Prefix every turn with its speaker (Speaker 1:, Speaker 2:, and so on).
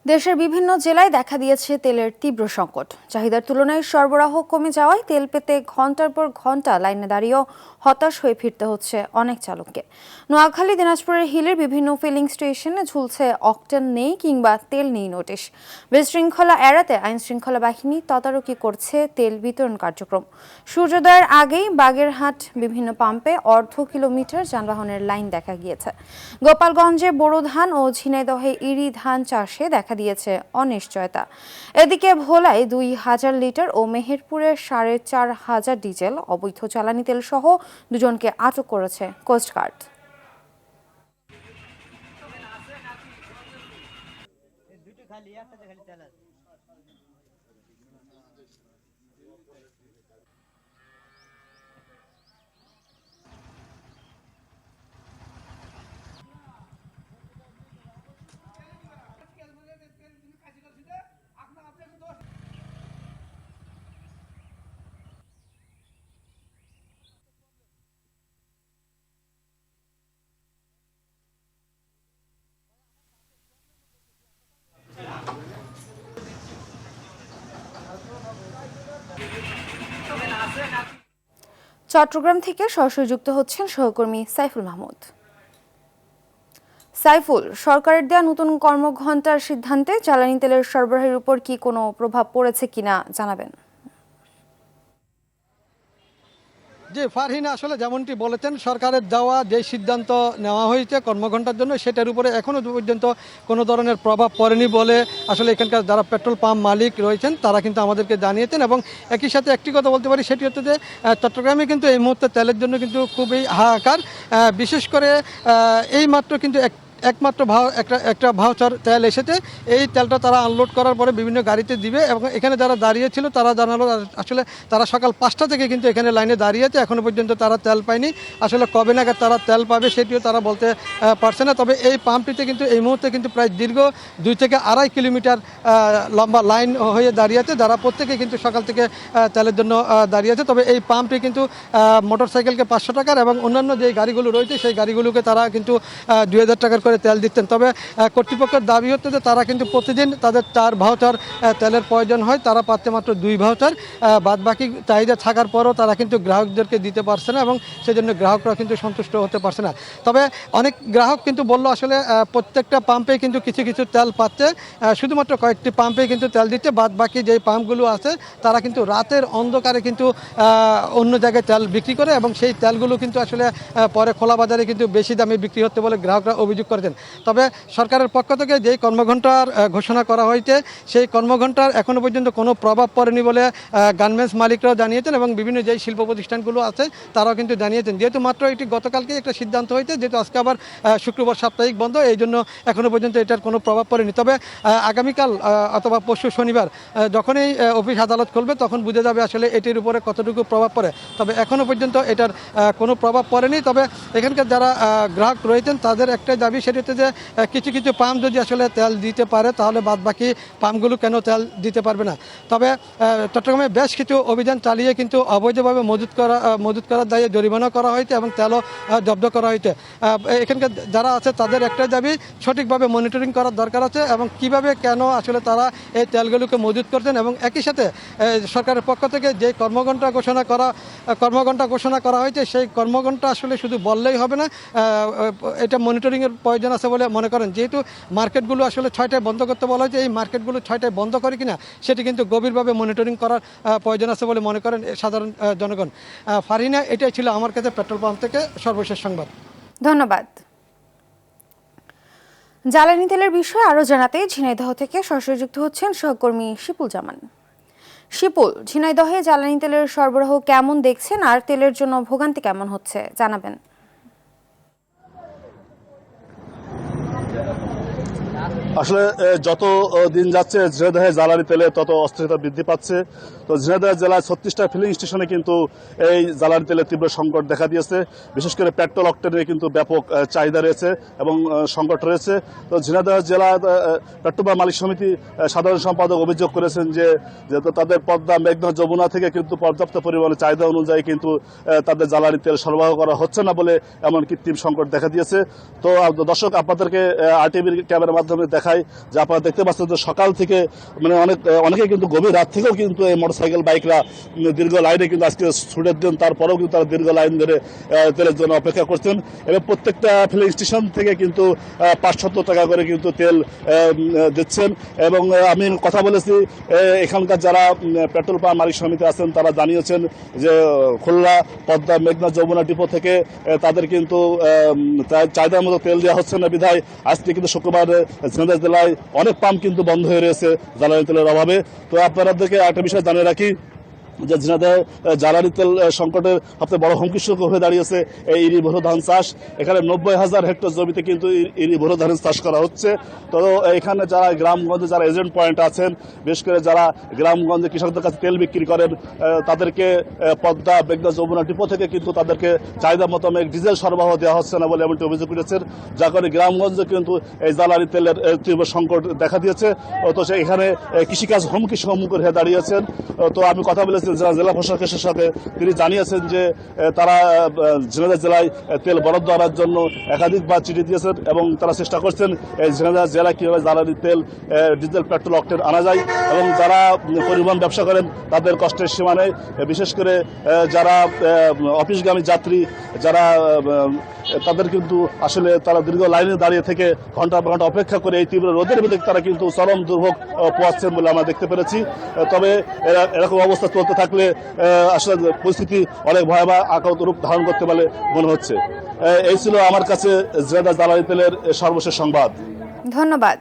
Speaker 1: দেশের বিভিন্ন জেলায় দেখা দিয়েছে তেলের তীব্র সংকট। চাহিদার তুলনায় সরবরাহ কমে যাওয়ায় তেল পেতে ঘন্টার পর ঘন্টা লাইনে দাঁড়িয়েও হতাশ হয়ে ফিরতে হচ্ছে অনেক চালককে। নোয়াখালী, দিনাজপুরের হিলের বিভিন্ন ফিলিং স্টেশনে ঝুলছে অকটেন নেই কিংবা তেল নেই নোটিশ। বিশৃঙ্খলা এড়াতে আইন শৃঙ্খলা বাহিনী তদারকি করছে তেল বিতরণ কার্যক্রম। সূর্যোদয়ের আগেই বাগেরহাট বিভিন্ন পাম্পে অর্ধ কিলোমিটার যানবাহনের লাইন দেখা গিয়েছে। গোপালগঞ্জে বোরো ধান ও ঝিনাইদহে ইরি ধান চাষে দেখা দিয়েছে অনিশ্চয়তা। এদিকে ভোলায় ২,০০০ লিটার ও মেহেরপুরে ৪,৫০০ ডিজেল অবৈধ জ্বালানি তেল সহ দুজনকে আটক করেছে কোস্টগার্ড। চট্টগ্রাম থেকে সরাসরি যুক্ত হচ্ছেন সহকর্মী সাইফুল মাহমুদ। সাইফুল, সরকারের দেয়া নতুন কর্মঘণ্টার সিদ্ধান্তে জ্বালানি তেলের সরবরাহের উপর কি কোনো প্রভাব পড়েছে কিনা জানাবেন।
Speaker 2: জি ফারহিনা, আসলে যেমনটি বলেছেন, সরকারের দেওয়া যে সিদ্ধান্ত নেওয়া হয়েছে কর্মঘণ্টার জন্য সেটার উপরে এখনও পর্যন্ত কোনো ধরনের প্রভাব পড়েনি বলে আসলে এখানকার যারা পেট্রোল পাম্প মালিক রয়েছেন তারা কিন্তু আমাদেরকে জানিয়েছেন। এবং একই সাথে একটি কথা বলতে পারি, সেটি হচ্ছে যে চট্টগ্রামে কিন্তু এই মুহূর্তে তেলের জন্য কিন্তু খুবই হাহাকার। বিশেষ করে এই মাত্র কিন্তু একমাত্র একটা ভাউচার তেল এসেছে। এই তেলটা তারা আনলোড করার পরে বিভিন্ন গাড়িতে দিবে এবং এখানে যারা দাঁড়িয়েছিল তারা জানালো আসলে তারা সকাল 5টা থেকে কিন্তু এখানে লাইনে দাঁড়িয়েছে, এখনও পর্যন্ত তারা তেল পায়নি। আসলে কবে নাগাদ তারা তেল পাবে সেটিও তারা বলতে পারছে না। তবে এই পাম্পটিতে কিন্তু এই মুহূর্তে কিন্তু প্রায় দীর্ঘ 2 থেকে 2.5 কিলোমিটার লম্বা লাইন হয়ে দাঁড়িয়েছে, যারা প্রত্যেকে কিন্তু সকাল থেকে তেলের জন্য দাঁড়িয়েছে। তবে এই পাম্পটি কিন্তু মোটরসাইকেলকে 500 টাকার এবং অন্যান্য যে গাড়িগুলো রয়েছে সেই গাড়িগুলোকে তারা কিন্তু 2,000 টাকার করে তেল দিচ্ছেন। তবে কর্তৃপক্ষের দাবি হচ্ছে যে তারা কিন্তু প্রতিদিন তাদের 4 ভাউচার তেলের প্রয়োজন হয়, তারা পাচ্ছে মাত্র 2 ভাউচার। বাদবাকি চাহিদা থাকার পরও তারা কিন্তু গ্রাহকদেরকে দিতে পারছে না এবং সেজন্য গ্রাহকরা কিন্তু সন্তুষ্ট হতে পারছে না। তবে অনেক গ্রাহক কিন্তু বলল আসলে প্রত্যেকটা পাম্পে কিন্তু কিছু কিছু তেল পাচ্ছে, শুধুমাত্র কয়েকটি পাম্পে কিন্তু তেল দিচ্ছে। বাদবাকি যেই পাম্পগুলো আছে তারা কিন্তু রাতের অন্ধকারে কিন্তু অন্য জায়গায় তেল বিক্রি করে এবং সেই তেলগুলো কিন্তু আসলে পরে খোলা বাজারে কিন্তু বেশি দামে বিক্রি হচ্ছে বলে গ্রাহকরা অভিযোগ করেছেন। তবে সরকারের পক্ষ থেকে যেই কর্মঘণ্টার ঘোষণা করা হয়েছে সেই কর্মঘণ্টার এখনও পর্যন্ত কোনো প্রভাব পড়েনি বলে গার্মেন্টস মালিকরাও জানিয়েছেন এবং বিভিন্ন যেই শিল্প প্রতিষ্ঠানগুলো আছে তারাও কিন্তু জানিয়েছেন। যেহেতু মাত্র এটি গতকালকে একটা সিদ্ধান্ত হয়েছে, যেহেতু আজকে আবার শুক্রবার সাপ্তাহিক বন্ধ, এই জন্য এখনও পর্যন্ত এটার কোনো প্রভাব পড়েনি। তবে আগামীকাল অথবা পরশু শনিবার যখনই অফিস আদালত খুলবে তখন বুঝে যাবে আসলে এটির উপরে কতটুকু প্রভাব পড়ে। তবে এখনও পর্যন্ত এটার কোনো প্রভাব পড়েনি। তবে এখানকার যারা গ্রাহক রয়েছেন তাদের একটাই দাবি, সেটি হচ্ছে যে কিছু কিছু পাম্প যদি আসলে তেল দিতে পারে তাহলে বাদবাকি পাম্পগুলো কেন তেল দিতে পারবে না। তবে চট্টগ্রামে বেশ কিছু অভিযান চালিয়ে কিন্তু অবৈধভাবে মজুত করার দায়ে জরিমানা করা হয়েছে এবং তেলও জব্দ করা হয়েছে। এখানকার যারা আছে তাদের একটাই দাবি, সঠিকভাবে মনিটরিং করার দরকার আছে এবং কিভাবে কেন আসলে তারা এই তেলগুলোকে মজুত করছেন। এবং একই সাথে সরকারের পক্ষ থেকে যে কর্মঘণ্টা ঘোষণা করা হয়েছে সেই কর্মঘণ্টা আসলে শুধু বললেই হবে না, এটা মনিটরিংয়ের প্রয়োজন আছে বলে মনে করেন। যেহেতু মার্কেটগুলো আসলে 6টায় বন্ধ করতে বলা হয়েছে, এই মার্কেটগুলো 6টায় বন্ধ করে কিনা সেটি কিন্তু গভীরভাবে মনিটরিং করার প্রয়োজন আছে বলে মনে করেন সাধারণ জনগণ। ফারহিনা, এটাই ছিল আমার কাছে পেট্রোল পাম্প থেকে সর্বশেষ সংবাদ।
Speaker 1: ধন্যবাদ। জ্বালানি তেলের বিষয়ে আরও জানাতে ঝিনাইদহ থেকে সরাসরি যুক্ত হচ্ছেন সহকর্মী শিপুল জামান। শিপুল, ঝিনাইদহে জ্বালানি তেলের সরবরাহ কেমন দেখছেন আর তেলের জন্য ভোগান্তি কেমন হচ্ছে জানাবেন।
Speaker 3: আসলে যত দিন যাচ্ছে ঝিনাইদহে জ্বালানি তেলে তত অস্থিরতা বৃদ্ধি পাচ্ছে। তো ঝিনাইদহ জেলায় 36টা ফিলিং স্টেশনে কিন্তু এই জ্বালানি তেলের তীব্র সংকট দেখা দিয়েছে। বিশেষ করে পেট্রোল অকটেনের কিন্তু ব্যাপক চাহিদা রয়েছে এবং সংকট রয়েছে। তো ঝিনাইদহ জেলা পেট্রোল পাম্প মালিক সমিতি সাধারণ সম্পাদক অভিযোগ করেছেন যে তাদের পদ্মা, মেঘনা, যমুনা থেকে কিন্তু পর্যাপ্ত পরিমাণে চাহিদা অনুযায়ী কিন্তু তাদের জ্বালানি তেল সরবরাহ করা হচ্ছে না বলে এমন কৃত্রিম সংকট দেখা দিয়েছে। তো দর্শক, আপনাদেরকে আরটিভির ক্যামেরার মাধ্যমে দেখাই যে আপনারা দেখতে পাচ্ছেন যে সকাল থেকে মানে অনেকে কিন্তু গভীর রাত থেকেও কিন্তু এই মোটরসাইকেল বাইকরা দীর্ঘ লাইনে কিন্তু আজকে ছুটের দিন, তারপরেও কিন্তু তারা দীর্ঘ লাইন ধরে তেলের জন্য অপেক্ষা করছেন এবং প্রত্যেকটা ফিলিং স্টেশন থেকে কিন্তু 570 টাকা করে কিন্তু তেল দিচ্ছেন। এবং আমি কথা বলেছি এখানকার যারা পেট্রোল পাম্প মালিক সমিতি আছেন তারা জানিয়েছেন যে খুলনা, পদ্মা, মেঘনা, যমুনা ডিপো থেকে তাদের কিন্তু চাহিদার মতো তেল দেওয়া হচ্ছে না বিধায় আজকে কিন্তু শুক্রবার ঝিনাইদহ জেলায় অনেক পাম্প কিন্তু বন্ধ হয়ে রয়েছে জ্বালানি তেলের অভাবে। তো আপনাদেরকে একটা বিষয় জানিয়ে রাখি যে ঝিনাইদহে জ্বালানি তেল সংকটের সবচেয়ে বড় হুমকি হয়ে দাঁড়িয়েছে এই ইরি বোরো ধান চাষ। এখানে 90,000 হেক্টর জমিতে কিন্তু ইরি বোরো ধানের চাষ করা হচ্ছে। তো এখানে যারা গ্রামগঞ্জে যারা এজেন্ট পয়েন্ট আছেন, বিশেষ করে যারা গ্রামগঞ্জে কৃষকদের কাছে তেল বিক্রি করেন, তাদেরকে পদ্মা, মেঘনা, যমুনা ডিপো থেকে কিন্তু তাদেরকে চাহিদা মোতাবেক ডিজেল সরবরাহ দেওয়া হচ্ছে না বলে এমনটি অভিযোগ করেছেন, যার কারণে গ্রামগঞ্জে কিন্তু এই জ্বালানি তেলের তীব্র সংকট দেখা দিয়েছে। তো এখানে কৃষিকাজ হুমকির সম্মুখীন হয়ে দাঁড়িয়েছেন। তো আমি কথা বলেছি জেলা প্রশাসকের সাথে, তিনি জানিয়েছেন যে তারা ঝিনাইদহ জেলায় তেল বরাদ্দ আনার জন্য একাধিকবার চিঠি দিয়েছেন এবং তারা চেষ্টা করছেন এই ঝিনাইদহ জেলায় কীভাবে জ্বালানি তেল, ডিজেল, পেট্রোল, অক্টেন আনা যায়। এবং যারা পরিবহন ব্যবসা করেন তাদের কষ্টের সীমা নেই, বিশেষ করে যারা অফিসগামী যাত্রী যারা তাদের কিন্তু আসলে তারা দীর্ঘ লাইনে দাঁড়িয়ে থেকে ঘন্টা ঘন্টা অপেক্ষা করে এই তীব্র রোদের ভিতরে তারা কিন্তু চরম দুর্ভোগ পোয়াচ্ছেন বলে আমরা দেখতে পেরেছি। তবে এরকম অবস্থা চলতে থাকলে আসলে পরিস্থিতি অনেক ভয়াবহ আকার রূপ ধারণ করতে পারে মনে হচ্ছে। এই ছিল আমার কাছে ঝিনাইদহ জ্বালানি তেলের সর্বশেষ সংবাদ।
Speaker 1: ধন্যবাদ।